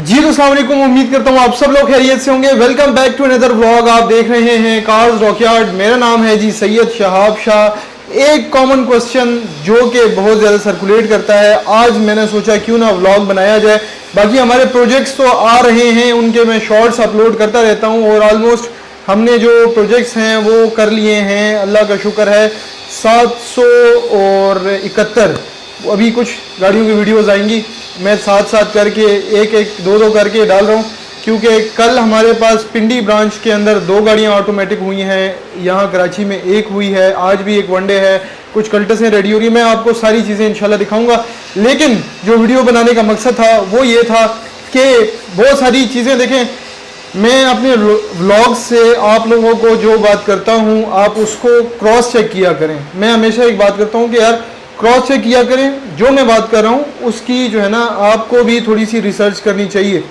जी तो अस्सलाम वालेकुम, उम्मीद करता हूँ आप सब लोग खैरियत से होंगे। Welcome back to another vlog. आप देख रहे हैं कार्स रॉकयार्ड। मेरा नाम है जी सैयद शहाब शाह। एक कॉमन क्वेश्चन जो कि बहुत ज़्यादा सर्कुलेट करता है, आज मैंने सोचा क्यों ना व्लॉग बनाया जाए। बाकी हमारे प्रोजेक्ट्स तो आ रहे हैं, उनके मैं शॉर्ट्स अपलोड करता रहता हूँ और ऑलमोस्ट हमने जो प्रोजेक्ट्स हैं वो कर लिए हैं, अल्लाह का शुक्र है। 771 अभी कुछ गाड़ियों की वीडियोस आएंगी, मैं साथ साथ करके एक एक दो करके डाल रहा हूँ, क्योंकि कल हमारे पास पिंडी ब्रांच के अंदर 2 गाड़ियाँ ऑटोमेटिक हुई हैं, यहाँ कराची में 1 हुई है, आज भी 1 वनडे है, कुछ कल्टसें रेडी हो रही है। मैं आपको सारी चीज़ें इंशाल्लाह दिखाऊंगा। लेकिन जो वीडियो बनाने का मकसद था वो ये था कि बहुत सारी चीज़ें देखें, मैं अपने व्लॉग से आप लोगों को जो बात करता हूँ आप उसको क्रॉस चेक किया करें। मैं हमेशा एक बात करता हूँ कि यार क्रॉस चेक किया करें, जो मैं बात कर रहा हूँ उसकी जो है ना आपको भी थोड़ी सी रिसर्च करनी चाहिए।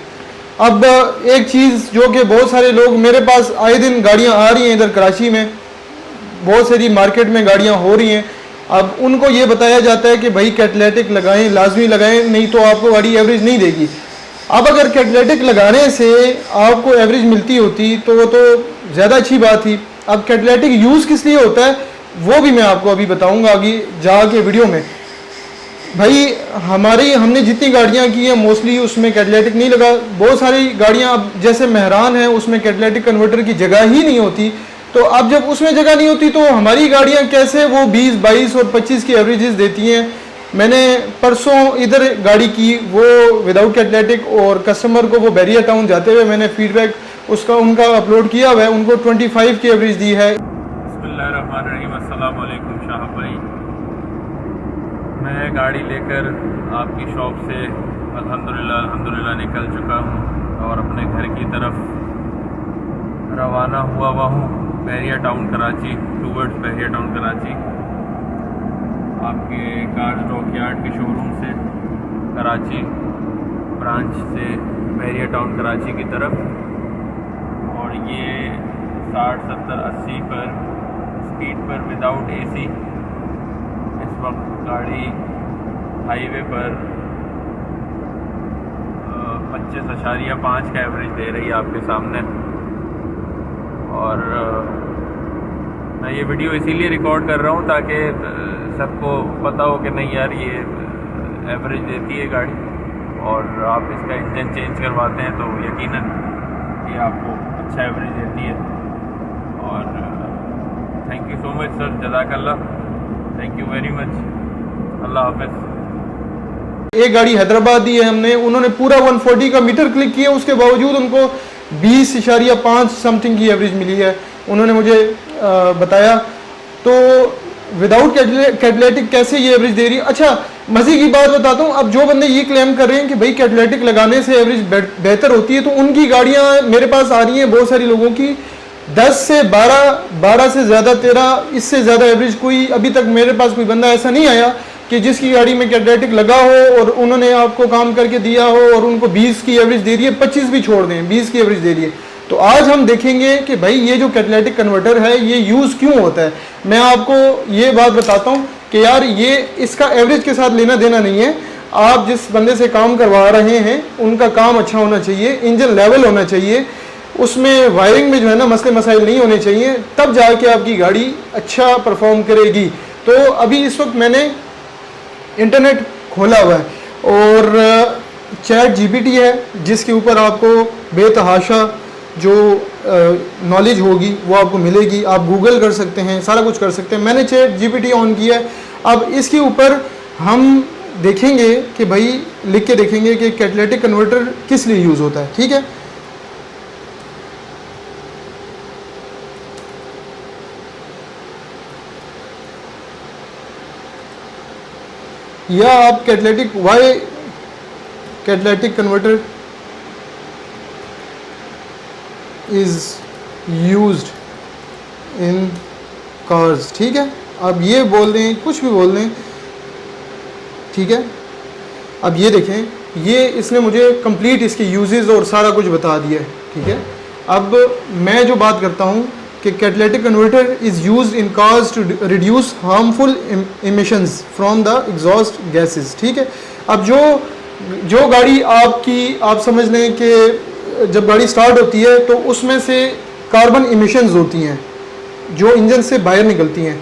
अब एक चीज़ जो कि बहुत सारे लोग, मेरे पास आए दिन गाड़ियाँ आ रही हैं इधर कराची में, बहुत सारी मार्केट में गाड़ियाँ हो रही हैं। अब उनको ये बताया जाता है कि भाई कैटलिटिक लगाएं, लाजमी लगाएं, नहीं तो आपको गाड़ी एवरेज नहीं देगी। अब अगर कैटलिटिक लगाने से आपको एवरेज मिलती होती तो वो तो ज़्यादा अच्छी बात थी। अब कैटलिटिक यूज़ किस लिए होता है वो भी मैं आपको अभी बताऊंगा आगे जाके वीडियो में। भाई हमने जितनी गाड़ियां की हैं मोस्टली उसमें कैटलिटिक नहीं लगा। बहुत सारी गाड़ियां अब जैसे मेहरान है उसमें कैटलिटिक कन्वर्टर की जगह ही नहीं होती, तो अब जब उसमें जगह नहीं होती तो हमारी गाड़ियां कैसे वो 20, 22 और 25 की एवरेजेस देती हैं। मैंने परसों इधर गाड़ी की वो विदाउट कैटलिटिक, और कस्टमर को वो बैरियर टाउन जाते हुए मैंने फीडबैक उसका उनका अपलोड किया हुआ है, उनको 25 की एवरेज दी है। बिस्मिल्लाहिर्रहमानिर्रहीम, अस्सलाम वालेकुम शाहब भाई। मैं गाड़ी लेकर आपकी शॉप से अल्हम्दुलिल्लाह निकल चुका हूँ और अपने घर की तरफ रवाना हुआ हूँ, बहरिया टाउन कराची, टूवर्ड्स बहरिया टाउन कराची, आपके कार्स रॉकयार्ड के शोरूम से, कराची ब्रांच से बहरिया टाउन कराची की तरफ। और ये 60, 70, 80 पर स्पीड पर विदाउट एसी इस वक्त गाड़ी हाईवे पर 25.5 का एवरेज दे रही है आपके सामने। और मैं ये वीडियो इसीलिए रिकॉर्ड कर रहा हूँ ताकि सबको पता हो कि नहीं यार ये एवरेज देती है गाड़ी, और आप इसका इंजन चेंज करवाते हैं तो यकीनन ये आपको अच्छा एवरेज देती है। और thank you so much sir, जज़ाकल्लाह, thank you very much, Allah हाफ़िज़। एक गाड़ी हैदराबाद दी है हमने, उन्होंने पूरा 140 का मीटर क्लिक किया, उसके बावजूद उनको 20.5 समथिंग की एवरेज मिली है, उन्होंने मुझे बताया। तो विदाउट कैटलिटिक कैसे ये एवरेज दे रही है। अच्छा मज़े की बात बताता हूँ, अब जो बंदे ये क्लेम कर रहे हैं कि भाई कैटलिटिक लगाने से एवरेज बेहतर होती है, तो उनकी गाड़ियाँ मेरे पास आ रही हैं बहुत सारी लोगों की 10 से 12 से ज़्यादा 13, इससे ज़्यादा एवरेज कोई अभी तक मेरे पास कोई बंदा ऐसा नहीं आया कि जिसकी गाड़ी में कैटलिटिक लगा हो और उन्होंने आपको काम करके दिया हो और उनको 20 की एवरेज दे रही है, 25 भी छोड़ दें, 20 की एवरेज दे रही है। तो आज हम देखेंगे कि भाई ये जो कैटलिटिक कन्वर्टर है ये यूज़ क्यों होता है। मैं आपको ये बात बताता हूँ कि यार ये इसका एवरेज के साथ लेना देना नहीं है। आप जिस बंदे से काम करवा रहे हैं उनका काम अच्छा होना चाहिए, इंजन लेवल होना चाहिए, उसमें वायरिंग में जो है ना मसले मसाइल नहीं होने चाहिए, तब जाके आपकी गाड़ी अच्छा परफॉर्म करेगी। तो अभी इस वक्त मैंने इंटरनेट खोला हुआ है और चैट जीपीटी है जिसके ऊपर आपको बेतहाशा जो नॉलेज होगी वो आपको मिलेगी। आप गूगल कर सकते हैं, सारा कुछ कर सकते हैं। मैंने चैट जीपीटी ऑन किया है। अब इसके ऊपर हम देखेंगे कि भाई लिख के देखेंगे कि कैटलिटिक कन्वर्टर किस लिए यूज़ होता है, ठीक है। या आप why catalytic converter is used in cars, ठीक है। अब ये बोल दें, कुछ भी बोल दें, ठीक है। अब ये देखें, ये इसने मुझे कंप्लीट इसके यूजेस और सारा कुछ बता दिया है, ठीक है। अब मैं जो बात करता हूँ कि catalytic converter is used in cars to reduce harmful emissions from the exhaust gases, ठीक है। अब जो जो गाड़ी आपकी, आप समझ लें कि जब गाड़ी स्टार्ट होती है तो उसमें से कार्बन इमिशंस होती हैं जो इंजन से बाहर निकलती हैं।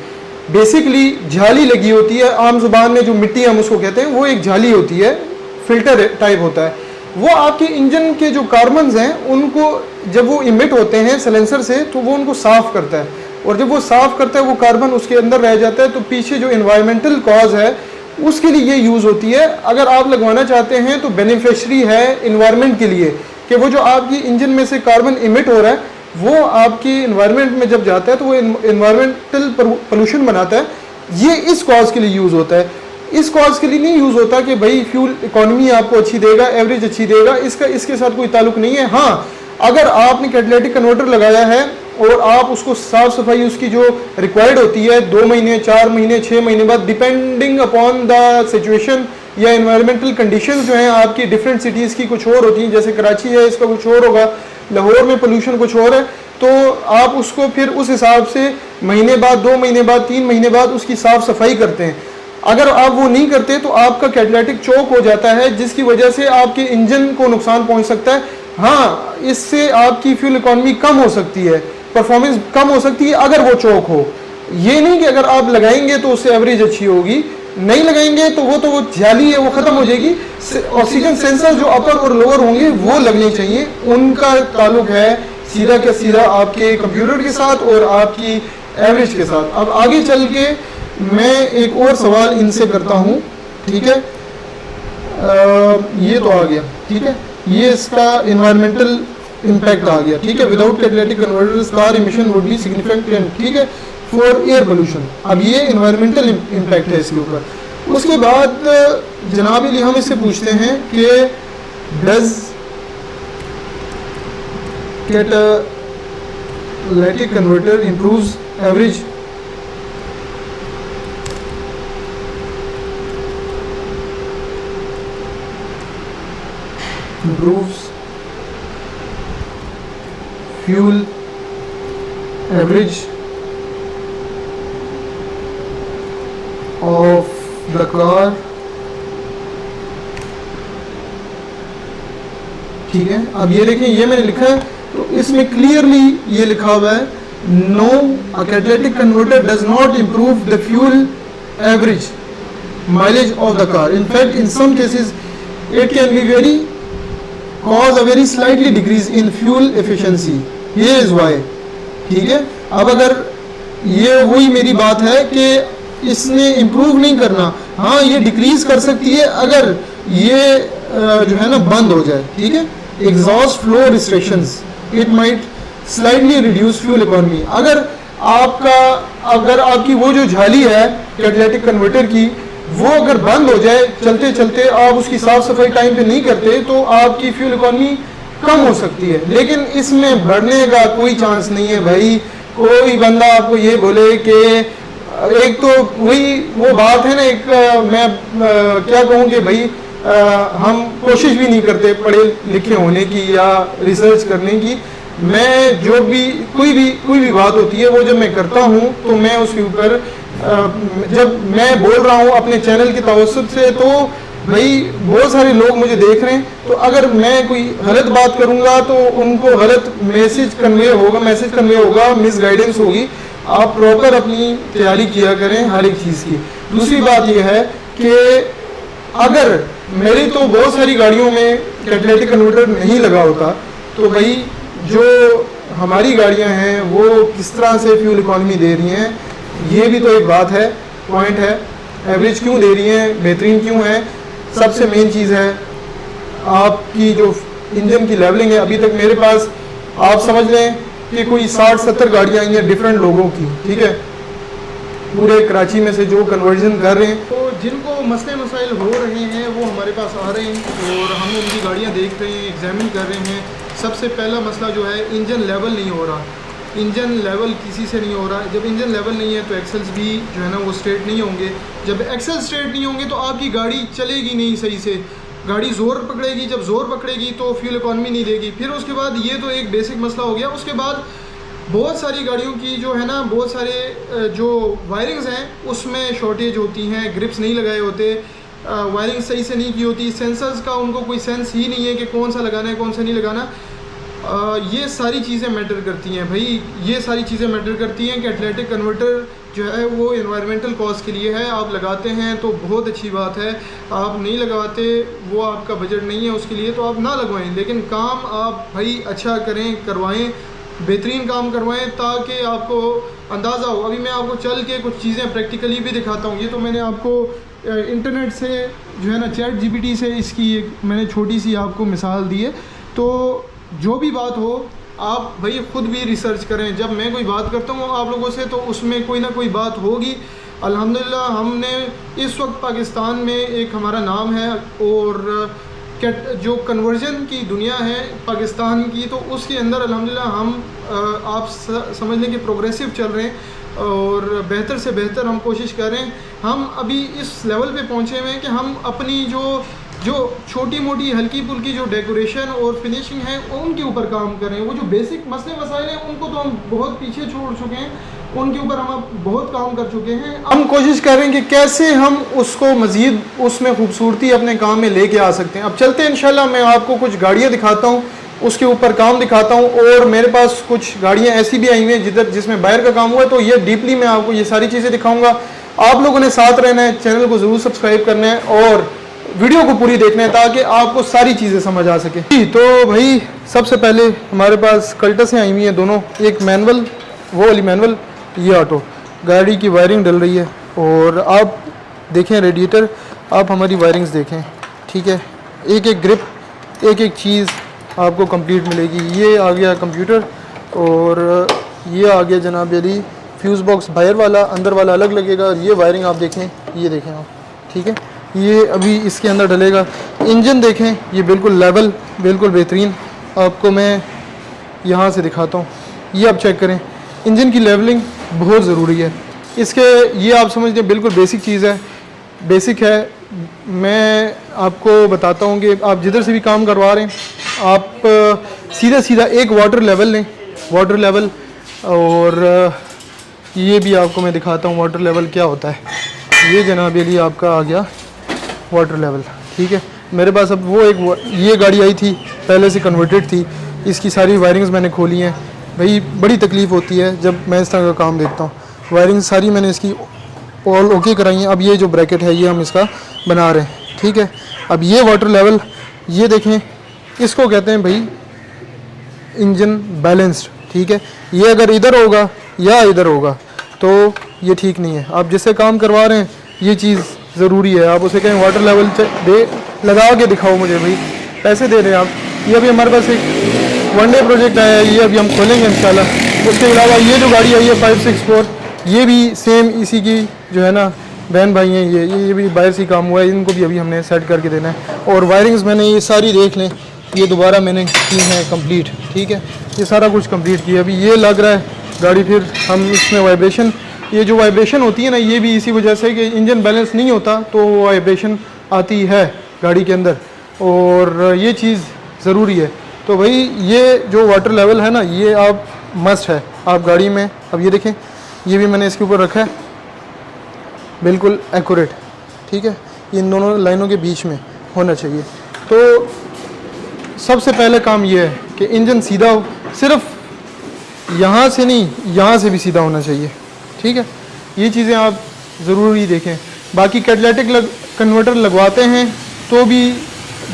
बेसिकली झाली लगी होती है, आम जुबान में जो मिट्टी हम उसको कहते हैं, वो एक झाली होती है, फिल्टर टाइप होता है। वो आपके इंजन के जो कार्बन्स हैं उनको जब वो इमिट होते हैं साइलेंसर से तो वो उनको साफ़ करता है, और जब वो साफ़ करता है वो कार्बन उसके अंदर रह जाता है। तो पीछे जो इन्वायरमेंटल कॉज है उसके लिए ये यूज़ होती है। अगर आप लगवाना चाहते हैं तो बेनिफिशरी है इन्वायरमेंट के लिए कि वो जो आपकी इंजन में से कार्बन इमिट हो रहा है वो आपकी इन्वायरमेंट में जब जाता है तो वो इन्वायरमेंटल पोल्यूशन बनाता है। ये इस कॉज के लिए यूज़ होता है, इस कॉज के लिए नहीं यूज़ होता कि भाई फ्यूल इकोनॉमी आपको अच्छी देगा, एवरेज अच्छी देगा, इसका इसके साथ कोई ताल्लुक नहीं है। हाँ, अगर आपने कैटालिटिक कन्वर्टर लगाया है और आप उसको साफ़ सफाई उसकी जो रिक्वायर्ड होती है 2 महीने, 4 महीने, 6 महीने बाद, डिपेंडिंग अपॉन द सिचुएशन या इन्वायरमेंटल कंडीशंस जो हैं आपकी डिफरेंट सिटीज़ की कुछ और होती हैं, जैसे कराची है इसका कुछ और होगा, लाहौर में पोल्यूशन कुछ और है, तो आप उसको फिर उस हिसाब से महीने बाद, 2 महीने बाद, 3 महीने बाद उसकी साफ़ सफाई करते हैं। अगर आप वो नहीं करते तो आपका कैटालिटिक चोक हो जाता है जिसकी वजह से आपके इंजन को नुकसान पहुंच सकता है। हाँ, इससे आपकी फ्यूल इकॉनमी कम हो सकती है, परफॉर्मेंस कम हो सकती है अगर वो चोक हो। ये नहीं कि अगर आप लगाएंगे तो उससे एवरेज अच्छी होगी, नहीं लगाएंगे तो वो जाली है वो ख़त्म हो जाएगी। ऑक्सीजन सेंसर जो अपर और लोअर होंगे वो लगने चाहिए, उनका ताल्लुक है सीधा के सीधा आपके कंप्यूटर के साथ और आपकी एवरेज के साथ। अब आगे चल के मैं एक और सवाल इनसे करता हूँ, ठीक है। ये तो आ गया, ठीक है, ये इसका इन्वायरमेंटल इम्पैक्ट आ गया, ठीक है। Without catalytic converters car emission would be significant, ठीक है, फॉर एयर पोल्यूशन। अब ये इन्वायरमेंटल इम्पैक्ट है इसके ऊपर। उसके बाद जनाब अली हम इससे पूछते हैं कि does catalytic converter improves average? improves fuel average of the car, ठीक है। अब ये देखें, ये मैंने लिखा है तो इसमें क्लियरली ये लिखा हुआ है no, a catalytic converter does not improve the fuel average mileage of the car. In fact, in some cases it can be cause a very slightly decrease in fuel efficiency. Here is why, ठीक है। अब अगर ये वही मेरी बात है कि इसने इम्प्रूव नहीं करना, हाँ ये डिक्रीज कर सकती है अगर ये जो है ना बंद हो जाए, ठीक है। Exhaust flow restrictions, it might slightly reduce fuel economy. अगर आपकी वो जो झाली है कैटालिटिक कन्वर्टर की वो अगर बंद हो जाए चलते चलते, आप उसकी साफ सफाई टाइम पे नहीं करते तो आपकी फ्यूल इकोनॉमी कम हो सकती है, लेकिन इसमें बढ़ने का कोई चांस नहीं है भाई। कोई बंदा आपको ये बोले कि एक तो वही वो बात है ना, एक मैं क्या कहूँ कि भाई हम कोशिश भी नहीं करते पढ़े लिखे होने की या रिसर्च करने की। मैं जो भी कोई भी बात होती है वो जब मैं करता हूँ तो मैं उसके ऊपर जब मैं बोल रहा हूँ अपने चैनल की तवज्जुह से तो भाई बहुत सारे लोग मुझे देख रहे हैं, तो अगर मैं कोई गलत बात करूँगा तो उनको गलत मैसेज कन्वे होगा, मिस गाइडेंस होगी। आप प्रॉपर अपनी तैयारी किया करें हर एक चीज़ की। दूसरी बात यह है कि अगर मेरी तो बहुत सारी गाड़ियों में कैटालिटिक कन्वर्टर नहीं लगा होता तो भाई जो हमारी गाड़ियां हैं वो किस तरह से फ्यूल इकोनॉमी दे रही हैं, ये भी तो एक बात है, पॉइंट है। एवरेज क्यों दे रही हैं, बेहतरीन क्यों है, सबसे मेन चीज़ है आपकी जो इंजन की लेवलिंग है। अभी तक मेरे पास आप समझ लें कि कोई 60-70 गाड़ियाँ आई हैं डिफरेंट लोगों की, ठीक है, पूरे कराची में से जो कन्वर्जन कर रहे हैं। तो जिनको मसले मसाइल हो रहे हैं वो हमारे पास आ रहे हैं और हम उनकी गाड़ियाँ देख रहे हैं, एग्जामिन कर रहे हैं। सबसे पहला मसला जो है इंजन लेवल नहीं हो रहा, इंजन लेवल किसी से नहीं हो रहा। जब इंजन लेवल नहीं है तो एक्सेल्स भी जो है ना वो स्ट्रेट नहीं होंगे। जब एक्सेल स्ट्रेट नहीं होंगे तो आपकी गाड़ी चलेगी नहीं सही से, गाड़ी ज़ोर पकड़ेगी, जब ज़ोर पकड़ेगी तो फ्यूल इकॉनमी नहीं देगी। फिर उसके बाद ये तो एक बेसिक मसला हो गया। उसके बाद बहुत सारी गाड़ियों की जो है ना बहुत सारे जो वायरिंग्स हैं उसमें शॉर्टेज होती हैं, ग्रिप्स नहीं लगाए होते, वायरिंग सही से नहीं की होती, सेंसर्स का उनको कोई सेंस ही नहीं है कि कौन सा लगाना है कौन सा नहीं लगाना। ये सारी चीज़ें मैटर करती हैं भाई, ये सारी चीज़ें मैटर करती हैं। कैटालिटिक कन्वर्टर जो है वो एनवायरमेंटल कॉज के लिए है, आप लगाते हैं तो बहुत अच्छी बात है, आप नहीं लगाते वो आपका बजट नहीं है उसके लिए तो आप ना लगवाएं, लेकिन काम आप भाई अच्छा करें, करवाएं, बेहतरीन काम करवाएं ताकि आपको अंदाज़ा हो। अभी मैं आपको चल के कुछ चीज़ें प्रैक्टिकली भी दिखाता हूँ। ये तो मैंने आपको इंटरनेट से जो है ना ChatGPT से इसकी एक मैंने छोटी सी आपको मिसाल दी है। तो जो भी बात हो आप भाई ख़ुद भी रिसर्च करें। जब मैं कोई बात करता हूँ आप लोगों से तो उसमें कोई ना कोई बात होगी। अल्हम्दुलिल्लाह हमने इस वक्त पाकिस्तान में एक हमारा नाम है और जो कन्वर्जन की दुनिया है पाकिस्तान की तो उसके अंदर अल्हम्दुलिल्लाह हम आप समझ लें कि प्रोग्रेसिव चल रहे हैं और बेहतर से बेहतर हम कोशिश कर रहे हैं। हम अभी इस लेवल पे पहुँचे हुए हैं कि हम अपनी जो छोटी मोटी हल्की फुल्की जो डेकोरेशन और फिनिशिंग है उनके ऊपर काम कर रहे हैं। वो जो बेसिक मसले मसाइल हैं उनको तो हम बहुत पीछे छोड़ चुके हैं, उनके ऊपर हम अब बहुत काम कर चुके हैं। हम कोशिश कर रहे हैं कि कैसे हम उसको मज़ीद उसमें खूबसूरती अपने काम में लेके आ सकते हैं। अब चलते हैं इंशाल्लाह, मैं आपको कुछ गाड़ियाँ दिखाता हूँ, उसके ऊपर काम दिखाता हूँ और मेरे पास कुछ गाड़ियाँ ऐसी भी आई हुई हैं जिसमें बाहर का काम हुआ है, तो ये डीपली मैं आपको ये सारी चीज़ें दिखाऊँगा। आप लोगों ने साथ रहना है, चैनल को ज़रूर सब्सक्राइब करना है और वीडियो को पूरी देखना है ताकि आपको सारी चीज़ें समझ आ सके। तो भाई सबसे पहले हमारे पास कल्टसें आई हुई हैं दोनों, एक मैनुअल, वो वाली मैनुअल, ये ऑटो। गाड़ी की वायरिंग डल रही है और आप देखें रेडिएटर, आप हमारी वायरिंग्स देखें, ठीक है। एक एक ग्रिप, एक एक चीज़ आपको कंप्लीट मिलेगी। ये आ गया कंप्यूटर और ये आ गया जनाब अली फ्यूज़ बॉक्स, बाहर वाला अंदर वाला अलग लगेगा। और ये वायरिंग आप देखें, ये देखें आप, ठीक है। ये अभी इसके अंदर डलेगा। इंजन देखें, ये बिल्कुल लेवल, बिल्कुल बेहतरीन। आपको मैं यहाँ से दिखाता हूँ, ये आप चेक करें, इंजन की लेवलिंग बहुत ज़रूरी है। इसके ये आप समझ लें बिल्कुल बेसिक चीज़ है, बेसिक है। मैं आपको बताता हूँ कि आप जिधर से भी काम करवा रहे हैं आप सीधा सीधा एक वाटर लेवल लें, वाटर लेवल, और ये भी आपको मैं दिखाता हूँ वाटर लेवल क्या होता है। ये जनाब अली आपका आ गया वाटर लेवल, ठीक है। मेरे पास अब वो ये गाड़ी आई थी, पहले से कन्वर्टेड थी, इसकी सारी वायरिंग्स मैंने खोली हैं। भाई बड़ी तकलीफ़ होती है जब मैं इस तरह का काम देखता हूँ। वायरिंग सारी मैंने इसकी ऑल ओके कराई हैं। अब ये जो ब्रैकेट है ये हम इसका बना रहे हैं, ठीक है। अब ये वाटर लेवल, ये देखें, इसको कहते हैं भाई इंजन बैलेंस्ड, ठीक है। ये अगर इधर होगा या इधर होगा तो ये ठीक नहीं है। आप जिससे काम करवा रहे हैं ये चीज़ ज़रूरी है। आप उसे कहें वाटर लेवल दे, लगा के दिखाओ मुझे, भाई पैसे दे रहे हैं आप। ये अभी हमारे पास एक वनडे प्रोजेक्ट आया है, ये अभी हम खोलेंगे इंशाल्लाह। उसके अलावा ये जो गाड़ी आई है 564, ये भी सेम इसी की जो है ना बहन भाई हैं। ये भी बाहर से काम हुआ है, इनको भी अभी हमने सेट करके देना है। और वायरिंग्स मैंने ये सारी देख लें, ये दोबारा मैंने की है कंप्लीट, ठीक है। ये सारा कुछ कंप्लीट किया। अभी ये लग रहा है गाड़ी, फिर हम इसमें वाइब्रेशन, ये जो वाइब्रेशन होती है ना, ये भी इसी वजह से कि इंजन बैलेंस नहीं होता तो वाइब्रेशन आती है गाड़ी के अंदर, और ये चीज़ ज़रूरी है। तो भाई ये जो वाटर लेवल है ना, ये आप मस्ट है आप गाड़ी में। अब ये देखें, ये भी मैंने इसके ऊपर रखा है, बिल्कुल एक्यूरेट, ठीक है। इन दोनों लाइनों के बीच में होना चाहिए। तो सबसे पहले काम ये है कि इंजन सीधा हो, सिर्फ यहाँ से नहीं, यहाँ से भी सीधा होना चाहिए, ठीक है। ये चीज़ें आप ज़रूरी देखें। बाकी कैटालिटिक कन्वर्टर लगवाते हैं तो भी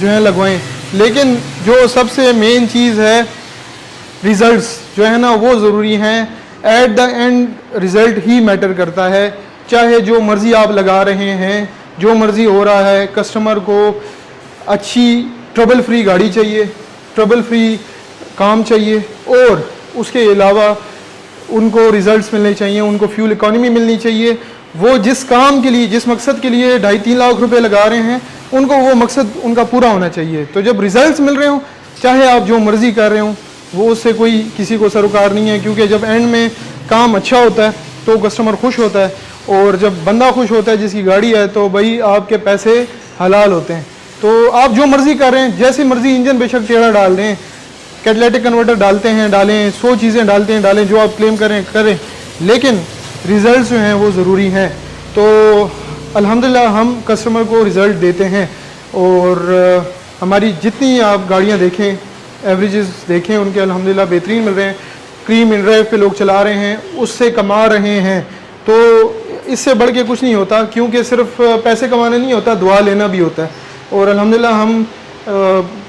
जो है लगवाएं, लेकिन जो सबसे मेन चीज़ है रिज़ल्ट्स जो है ना वो ज़रूरी हैं। At the end result he matter करता है। चाहे जो मर्ज़ी आप लगा रहे हैं, जो मर्ज़ी हो रहा है, कस्टमर को अच्छी ट्रबल फ्री गाड़ी चाहिए, ट्रबल फ्री काम चाहिए, और उसके अलावा उनको रिज़ल्ट्स मिलने चाहिए, उनको फ्यूल इकॉनमी मिलनी चाहिए। वो जिस काम के लिए, जिस मकसद के लिए 2.5-3 लाख रुपए लगा रहे हैं, उनको वो मकसद उनका पूरा होना चाहिए। तो जब रिज़ल्ट्स मिल रहे हों, चाहे आप जो मर्ज़ी कर रहे हों, वो उससे कोई किसी को सरोकार नहीं है, क्योंकि जब एंड में काम अच्छा होता है तो कस्टमर खुश होता है, और जब बंदा खुश होता है जिसकी गाड़ी है तो भाई आपके पैसे हलाल होते हैं। तो आप जो मर्ज़ी कर रहे हैं, जैसी मर्ज़ी इंजन बेशक टेढ़ा डाल दें, कैटालिटिक कन्वर्टर डालते हैं डालें, 100 चीज़ें डालते हैं डालें, जो आप क्लेम करें, लेकिन रिज़ल्ट जो हैं वो ज़रूरी हैं। तो अल्हम्दुलिल्लाह हम कस्टमर को रिज़ल्ट देते हैं। और हमारी जितनी आप गाड़ियाँ देखें, एवरेजेस देखें, उनके अल्हम्दुलिल्लाह बेहतरीन मिल रहे हैं। क्रीम इन ड्राइव पे लोग चला रहे हैं, उससे कमा रहे हैं। तो इससे बढ़ के कुछ नहीं होता, क्योंकि सिर्फ पैसे कमाना नहीं होता, दुआ लेना भी होता है। और अल्हम्दुलिल्लाह हम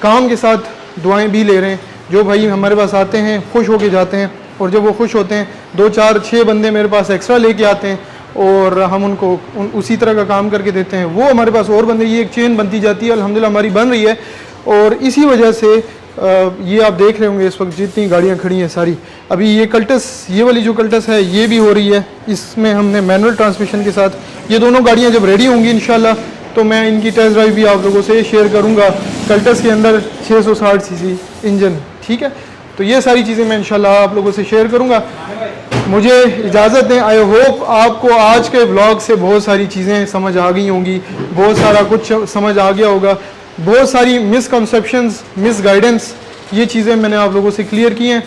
काम के साथ दुआएं भी ले रहे हैं। जो भाई हमारे पास आते हैं खुश होके जाते हैं, और जब वो खुश होते हैं 2 4 6 बंदे मेरे पास एक्स्ट्रा लेके आते हैं और हम उनको उसी तरह का काम करके देते हैं। वो हमारे पास और बंदे, ये एक चेन बनती जाती है, अल्हम्दुलिल्लाह हमारी बन रही है। और इसी वजह से ये आप देख रहे होंगे इस वक्त जितनी गाड़ियाँ खड़ी हैं सारी, अभी ये कल्टस, ये वाली जो कल्टस है ये भी हो रही है। इसमें हमने मैनुअल ट्रांसमिशन के साथ ये दोनों गाड़ियाँ जब रेडी होंगी इंशाल्लाह तो मैं इनकी टेस्ट ड्राइव भी आप लोगों से शेयर करूँगा। कल्टस के अंदर 660 सीसी इंजन, ठीक है। तो ये सारी चीज़ें मैं इंशाल्लाह आप लोगों से शेयर करूँगा। मुझे इजाज़त दें। आई होप आपको आज के व्लॉग से बहुत सारी चीज़ें समझ आ गई होंगी, बहुत सारा कुछ समझ आ गया होगा। बहुत सारी मिसकंसेप्शंस, मिसगाइडेंस, ये चीज़ें मैंने आप लोगों से क्लियर की हैं।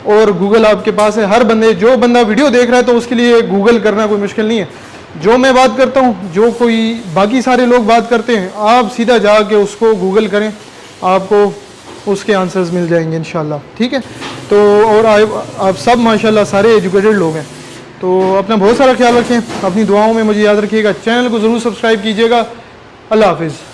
और गूगल आपके पास है, हर बंदे, जो बंदा वीडियो देख रहा है तो उसके लिए गूगल करना कोई मुश्किल नहीं है। जो मैं बात करता हूँ, जो कोई बाकी सारे लोग बात करते हैं, आप सीधा जाके उसको गूगल करें, आपको उसके आंसर्स मिल जाएंगे इंशाल्लाह, ठीक है। तो और आप सब माशाल्लाह सारे एजुकेटेड लोग हैं। तो अपना बहुत सारा ख्याल रखें, अपनी दुआओं में मुझे याद रखिएगा। चैनल को ज़रूर सब्सक्राइब कीजिएगा। अल्लाह हाफिज़।